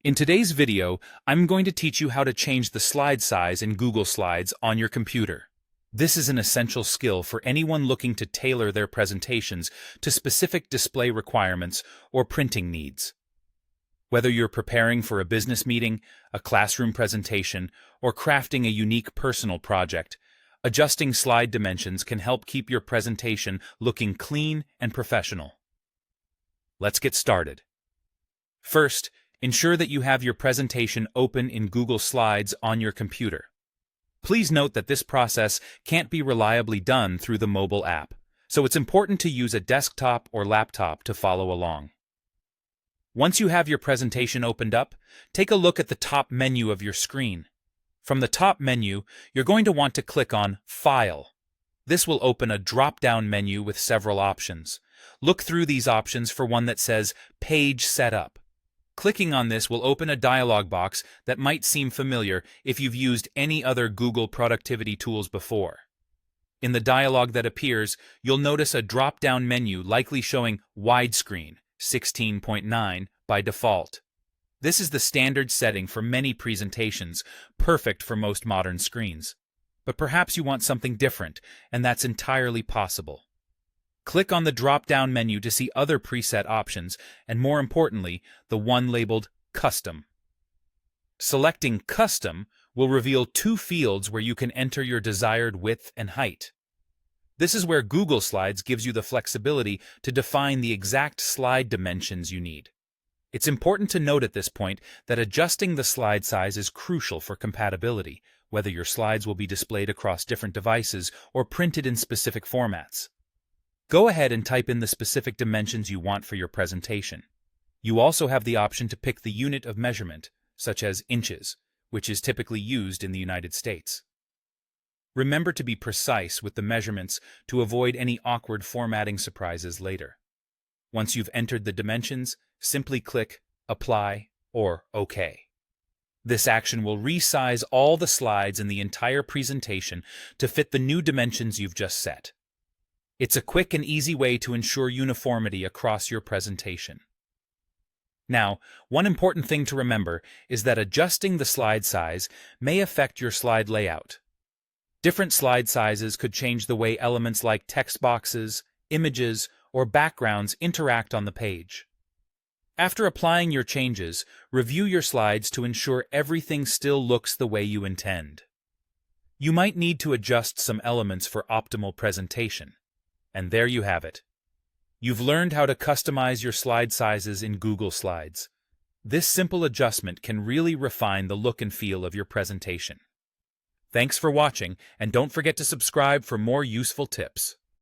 In today's video, I'm going to teach you how to change the slide size in Google Slides on your computer. This is an essential skill for anyone looking to tailor their presentations to specific display requirements or printing needs. Whether you're preparing for a business meeting, a classroom presentation, or crafting a unique personal project, adjusting slide dimensions can help keep your presentation looking clean and professional. Let's get started. First, ensure that you have your presentation open in Google Slides on your computer. Please note that this process can't be reliably done through the mobile app, so it's important to use a desktop or laptop to follow along. Once you have your presentation opened up, take a look at the top menu of your screen. From the top menu, you're going to want to click on File. This will open a drop-down menu with several options. Look through these options for one that says Page Setup. Clicking on this will open a dialog box that might seem familiar if you've used any other Google productivity tools before. In the dialog that appears, you'll notice a drop-down menu likely showing widescreen, 16:9 by default. This is the standard setting for many presentations, perfect for most modern screens. But perhaps you want something different, and that's entirely possible. Click on the drop-down menu to see other preset options, and more importantly, the one labeled Custom. Selecting Custom will reveal two fields where you can enter your desired width and height. This is where Google Slides gives you the flexibility to define the exact slide dimensions you need. It's important to note at this point that adjusting the slide size is crucial for compatibility, whether your slides will be displayed across different devices or printed in specific formats. Go ahead and type in the specific dimensions you want for your presentation. You also have the option to pick the unit of measurement, such as inches, which is typically used in the United States. Remember to be precise with the measurements to avoid any awkward formatting surprises later. Once you've entered the dimensions, simply click Apply or OK. This action will resize all the slides in the entire presentation to fit the new dimensions you've just set. It's a quick and easy way to ensure uniformity across your presentation. Now, one important thing to remember is that adjusting the slide size may affect your slide layout. Different slide sizes could change the way elements like text boxes, images, or backgrounds interact on the page. After applying your changes, review your slides to ensure everything still looks the way you intend. You might need to adjust some elements for optimal presentation. And there you have it. You've learned how to customize your slide sizes in Google Slides. This simple adjustment can really refine the look and feel of your presentation. Thanks for watching, and don't forget to subscribe for more useful tips.